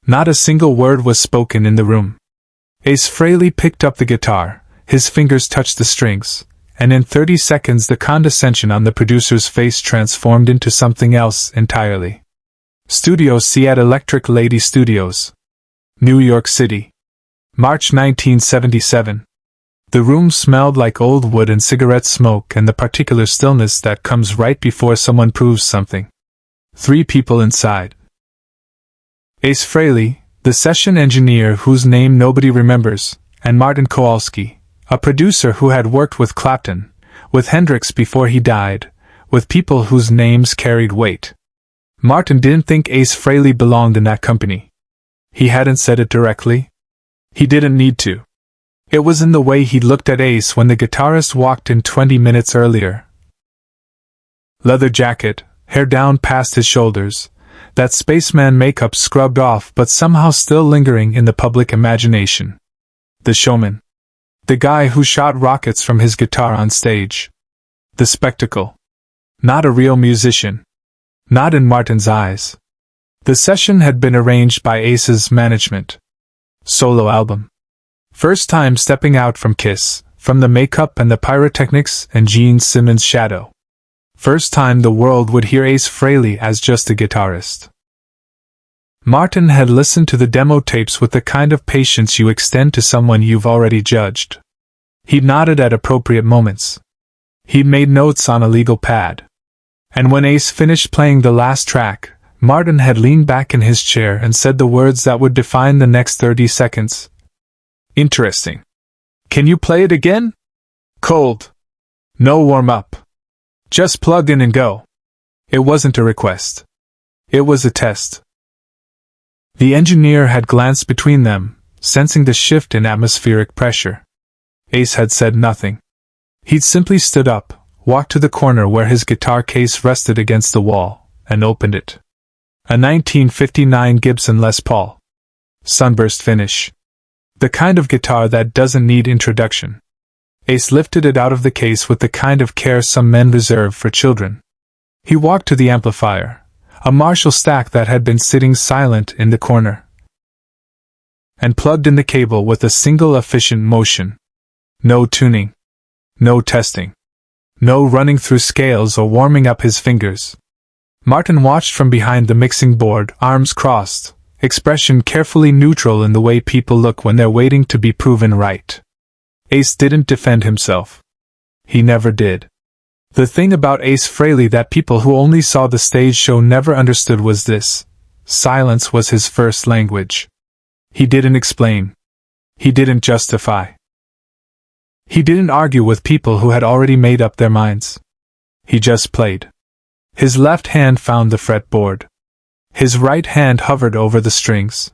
Not a single word was spoken in the room. Ace Frehley picked up the guitar, his fingers touched the strings, and in 30 seconds the condescension on the producer's face transformed into something else entirely. Studio C at Electric Lady Studios, New York City. March 1977. The room smelled like old wood and cigarette smoke and the particular stillness that comes right before someone proves something. 3 people inside. Ace Frehley, the session engineer whose name nobody remembers, and Martin Kowalski, a producer who had worked with Clapton, with Hendrix before he died, with people whose names carried weight. Martin didn't think Ace Frehley belonged in that company. He hadn't said it directly. He didn't need to. It was in the way he looked at Ace when the guitarist walked in 20 minutes earlier. Leather jacket, hair down past his shoulders, that spaceman makeup scrubbed off but somehow still lingering in the public imagination. The showman. The guy who shot rockets from his guitar on stage. The spectacle. Not a real musician. Not in Martin's eyes. The session had been arranged by Ace's management. Solo album. First time stepping out from Kiss, from the makeup and the pyrotechnics and Gene Simmons' shadow. First time the world would hear Ace Frehley as just a guitarist. Martin had listened to the demo tapes with the kind of patience you extend to someone you've already judged. He'd nodded at appropriate moments. He'd made notes on a legal pad. And when Ace finished playing the last track, Martin had leaned back in his chair and said the words that would define the next 30 seconds. Interesting. Can you play it again? Cold. No warm-up. Just plug in and go. It wasn't a request. It was a test. The engineer had glanced between them, sensing the shift in atmospheric pressure. Ace had said nothing. He'd simply stood up, walked to the corner where his guitar case rested against the wall, and opened it. A 1959 Gibson Les Paul. Sunburst finish. The kind of guitar that doesn't need introduction. Ace lifted it out of the case with the kind of care some men reserve for children. He walked to the amplifier, a Marshall stack that had been sitting silent in the corner, and plugged in the cable with a single efficient motion. No tuning. No testing. No running through scales or warming up his fingers. Martin watched from behind the mixing board, arms crossed, expression carefully neutral in the way people look when they're waiting to be proven right. Ace didn't defend himself. He never did. The thing about Ace Frehley that people who only saw the stage show never understood was this: silence was his first language. He didn't explain. He didn't justify. He didn't argue with people who had already made up their minds. He just played. His left hand found the fretboard. His right hand hovered over the strings.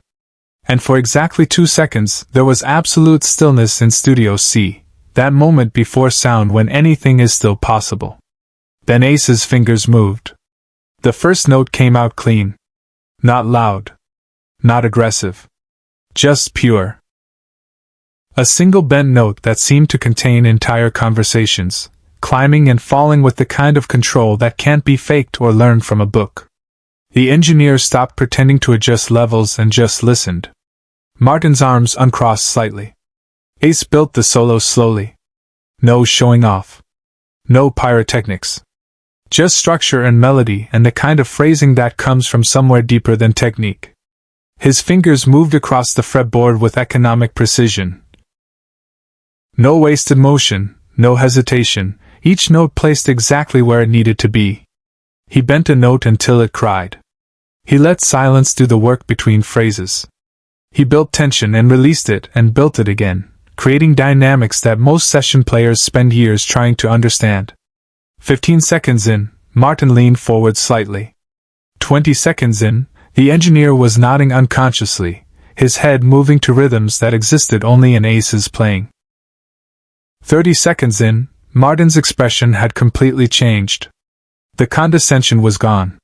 And for exactly 2 seconds, there was absolute stillness in Studio C, that moment before sound when anything is still possible. Then Ace's fingers moved. The first note came out clean. Not loud. Not aggressive. Just pure. A single bent note that seemed to contain entire conversations, climbing and falling with the kind of control that can't be faked or learned from a book. The engineer stopped pretending to adjust levels and just listened. Martin's arms uncrossed slightly. Ace built the solo slowly. No showing off. No pyrotechnics. Just structure and melody and the kind of phrasing that comes from somewhere deeper than technique. His fingers moved across the fretboard with economic precision. No wasted motion, no hesitation, each note placed exactly where it needed to be. He bent a note until it cried. He let silence do the work between phrases. He built tension and released it and built it again, creating dynamics that most session players spend years trying to understand. 15 seconds in, Martin leaned forward slightly. 20 seconds in, the engineer was nodding unconsciously, his head moving to rhythms that existed only in Ace's playing. 30 seconds in, Martin's expression had completely changed. The condescension was gone.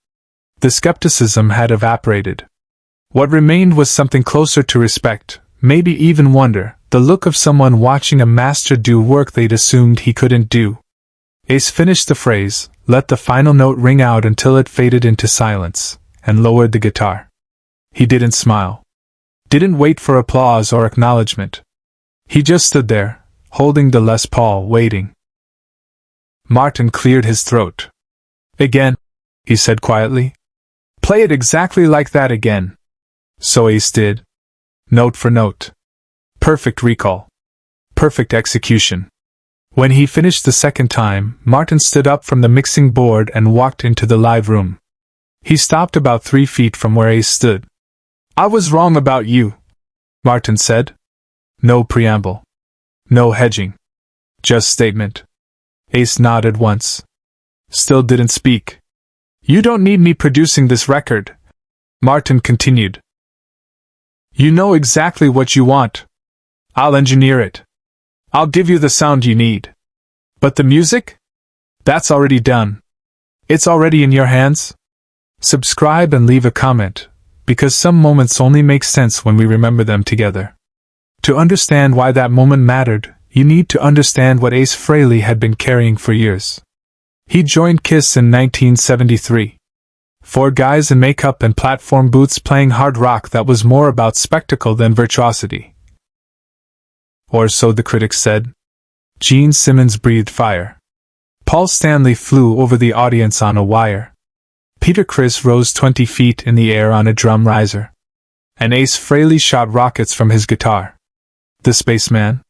The skepticism had evaporated. What remained was something closer to respect, maybe even wonder, the look of someone watching a master do work they'd assumed he couldn't do. Ace finished the phrase, let the final note ring out until it faded into silence, and lowered the guitar. He didn't smile. Didn't wait for applause or acknowledgement. He just stood there, holding the Les Paul, waiting. Martin cleared his throat. Again, he said quietly. Play it exactly like that again. So Ace did. Note for note. Perfect recall. Perfect execution. When he finished the second time, Martin stood up from the mixing board and walked into the live room. He stopped about 3 feet from where Ace stood. I was wrong about you, Martin said. No preamble. No hedging. Just statement. Ace nodded once. Still didn't speak. You don't need me producing this record, Martin continued. You know exactly what you want. I'll engineer it. I'll give you the sound you need. But the music? That's already done. It's already in your hands. Subscribe and leave a comment, because some moments only make sense when we remember them together. To understand why that moment mattered, you need to understand what Ace Frehley had been carrying for years. He joined Kiss in 1973. 4 guys in makeup and platform boots playing hard rock that was more about spectacle than virtuosity. Or so the critics said. Gene Simmons breathed fire. Paul Stanley flew over the audience on a wire. Peter Criss rose 20 feet in the air on a drum riser. And Ace Frehley shot rockets from his guitar. The spaceman.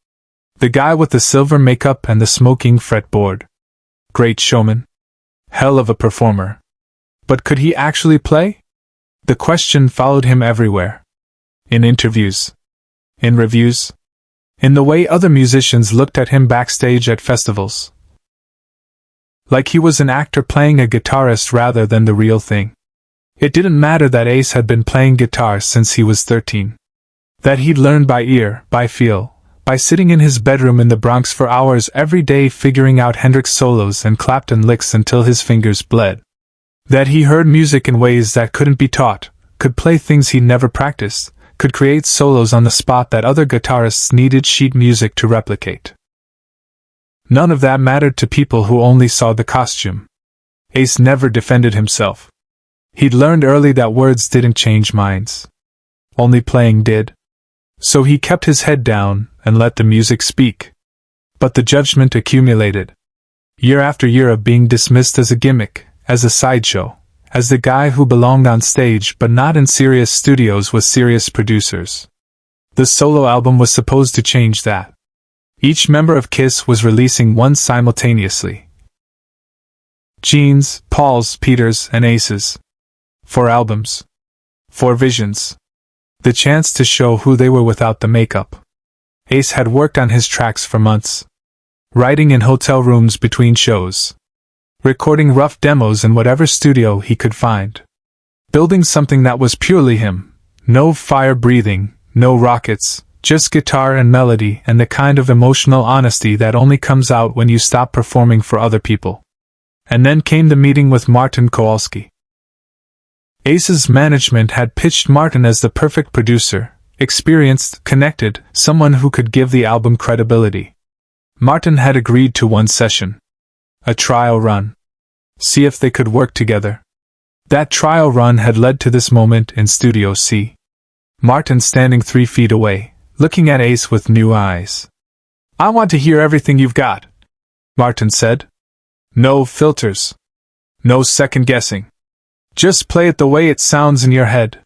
The guy with the silver makeup and the smoking fretboard. Great showman. Hell of a performer. But could he actually play? The question followed him everywhere. In interviews. In reviews. In the way other musicians looked at him backstage at festivals. Like he was an actor playing a guitarist rather than the real thing. It didn't matter that Ace had been playing guitar since he was 13. That he'd learned by ear, by feel, by sitting in his bedroom in the Bronx for hours every day figuring out Hendrix solos and Clapton licks until his fingers bled. That he heard music in ways that couldn't be taught, could play things he never practiced, could create solos on the spot that other guitarists needed sheet music to replicate. None of that mattered to people who only saw the costume. Ace never defended himself. He'd learned early that words didn't change minds. Only playing did. So he kept his head down and let the music speak. But the judgment accumulated. Year after year of being dismissed as a gimmick, as a sideshow, as the guy who belonged on stage but not in serious studios with serious producers. The solo album was supposed to change that. Each member of Kiss was releasing one simultaneously. Gene's, Paul's, Peter's, and Ace's. 4 albums. 4 visions. The chance to show who they were without the makeup. Ace had worked on his tracks for months. Writing in hotel rooms between shows. Recording rough demos in whatever studio he could find. Building something that was purely him. No fire breathing, no rockets, just guitar and melody and the kind of emotional honesty that only comes out when you stop performing for other people. And then came the meeting with Martin Kowalski. Ace's management had pitched Martin as the perfect producer, experienced, connected, someone who could give the album credibility. Martin had agreed to one session. A trial run. See if they could work together. That trial run had led to this moment in Studio C. Martin standing 3 feet away, looking at Ace with new eyes. I want to hear everything you've got, Martin said. No filters. No second guessing. Just play it the way it sounds in your head.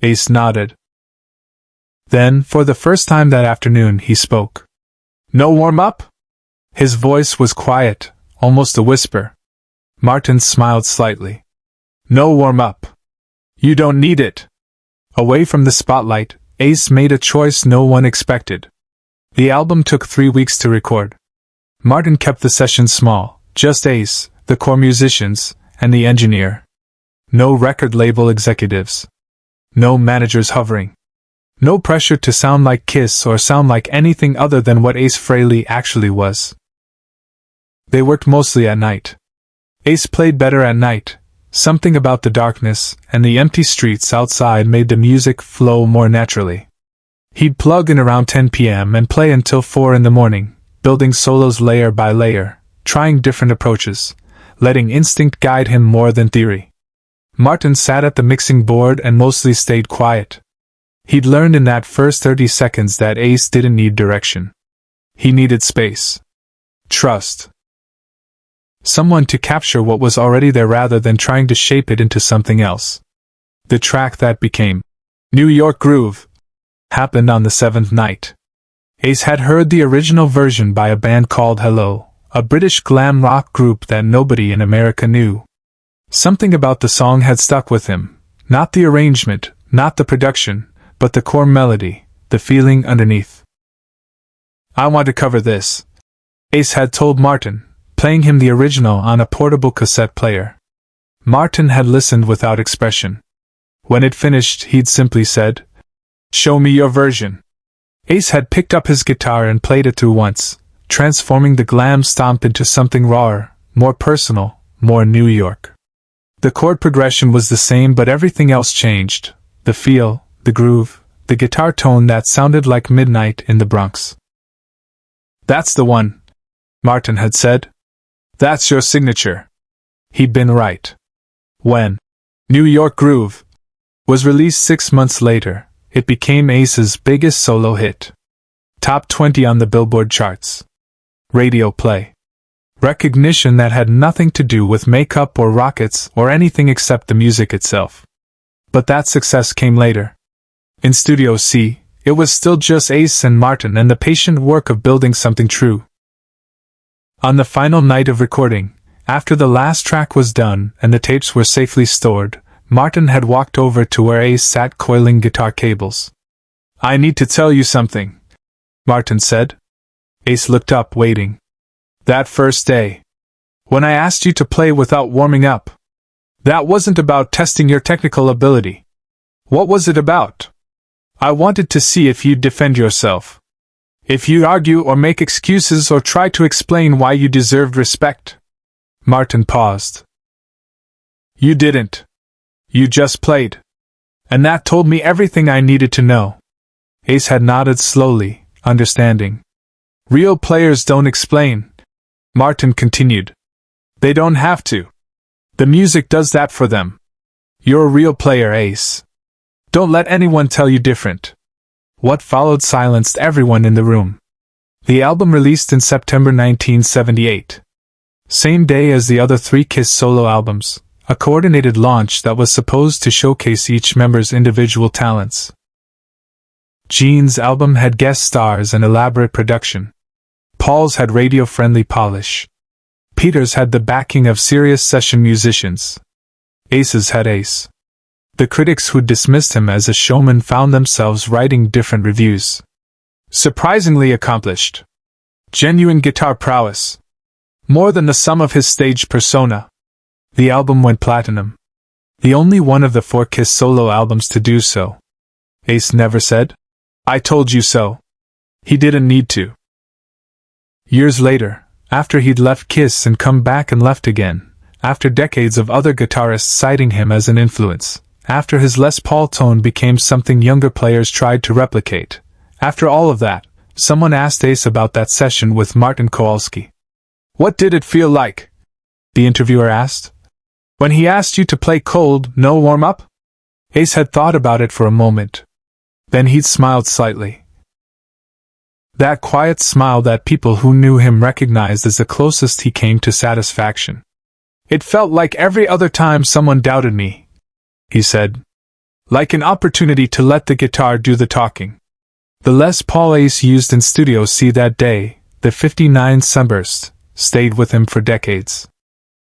Ace nodded. Then, for the first time that afternoon, he spoke. No warm-up? His voice was quiet, almost a whisper. Martin smiled slightly. No warm-up. You don't need it. Away from the spotlight, Ace made a choice no one expected. The album took 3 weeks to record. Martin kept the session small, just Ace, the core musicians, and the engineer. No record label executives. No managers hovering. No pressure to sound like Kiss or sound like anything other than what Ace Frehley actually was. They worked mostly at night. Ace played better at night. Something about the darkness and the empty streets outside made the music flow more naturally. He'd plug in around 10 p.m. and play until 4 in the morning, building solos layer by layer, trying different approaches, letting instinct guide him more than theory. Martin sat at the mixing board and mostly stayed quiet. He'd learned in that first 30 seconds that Ace didn't need direction. He needed space. Trust. Someone to capture what was already there rather than trying to shape it into something else. The track that became New York Groove happened on the seventh night. Ace had heard the original version by a band called Hello, a British glam rock group that nobody in America knew. Something about the song had stuck with him, not the arrangement, not the production, but the core melody, the feeling underneath. "I want to cover this," Ace had told Martin, playing him the original on a portable cassette player. Martin had listened without expression. When it finished, he'd simply said, "Show me your version." Ace had picked up his guitar and played it through once, transforming the glam stomp into something rawer, more personal, more New York. The chord progression was the same, but everything else changed. The feel, the groove, the guitar tone that sounded like midnight in the Bronx. "That's the one," Martin had said. "That's your signature." He'd been right. When New York Groove was released 6 months later, it became Ace's biggest solo hit. Top 20 on the Billboard charts. Radio play. Recognition that had nothing to do with makeup or rockets or anything except the music itself. But that success came later. In Studio C, it was still just Ace and Martin and the patient work of building something true. On the final night of recording, after the last track was done and the tapes were safely stored, Martin had walked over to where Ace sat coiling guitar cables. "I need to tell you something," Martin said. Ace looked up, waiting. "That first day, when I asked you to play without warming up, that wasn't about testing your technical ability. What was it about? I wanted to see if you'd defend yourself. If you'd argue or make excuses or try to explain why you deserved respect." Martin paused. "You didn't. You just played. And that told me everything I needed to know." Ace had nodded slowly, understanding. "Real players don't explain," Martin continued. "They don't have to. The music does that for them. You're a real player, Ace. Don't let anyone tell you different." What followed silenced everyone in the room. The album released in September 1978. Same day as the other three Kiss solo albums, a coordinated launch that was supposed to showcase each member's individual talents. Gene's album had guest stars and elaborate production. Paul's had radio-friendly polish. Peter's had the backing of serious session musicians. Ace's had Ace. The critics who dismissed him as a showman found themselves writing different reviews. Surprisingly accomplished. Genuine guitar prowess. More than the sum of his stage persona. The album went platinum. The only one of the 4 Kiss solo albums to do so. Ace never said, "I told you so." He didn't need to. Years later, after he'd left Kiss and come back and left again, after decades of other guitarists citing him as an influence, after his Les Paul tone became something younger players tried to replicate, after all of that, someone asked Ace about that session with Martin Kowalski. "What did it feel like?" the interviewer asked. "When he asked you to play cold, no warm-up?" Ace had thought about it for a moment. Then he'd smiled slightly. That quiet smile that people who knew him recognized as the closest he came to satisfaction. "It felt like every other time someone doubted me," he said. "Like an opportunity to let the guitar do the talking." The Les Paul Ace used in Studio C that day, the 59 Sunburst, stayed with him for decades.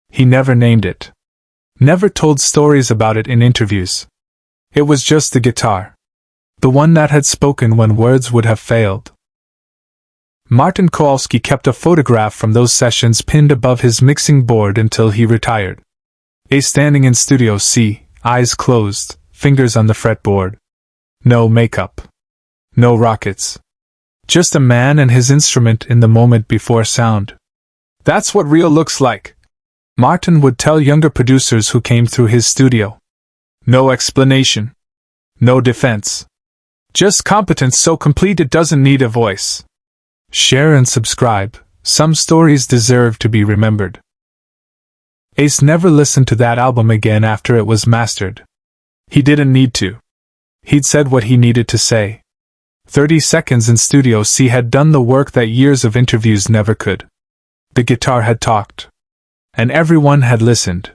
He never named it. Never told stories about it in interviews. It was just the guitar. The one that had spoken when words would have failed. Martin Kowalski kept a photograph from those sessions pinned above his mixing board until he retired. Ace standing in Studio C, eyes closed, fingers on the fretboard. No makeup. No rockets. Just a man and his instrument in the moment before sound. "That's what real looks like," Martin would tell younger producers who came through his studio. "No explanation. No defense. Just competence so complete it doesn't need a voice." Share and subscribe. Some stories deserve to be remembered. Ace never listened to that album again after it was mastered. He didn't need to. He'd said what he needed to say. 30 seconds in Studio C had done the work that years of interviews never could. The guitar had talked. And everyone had listened.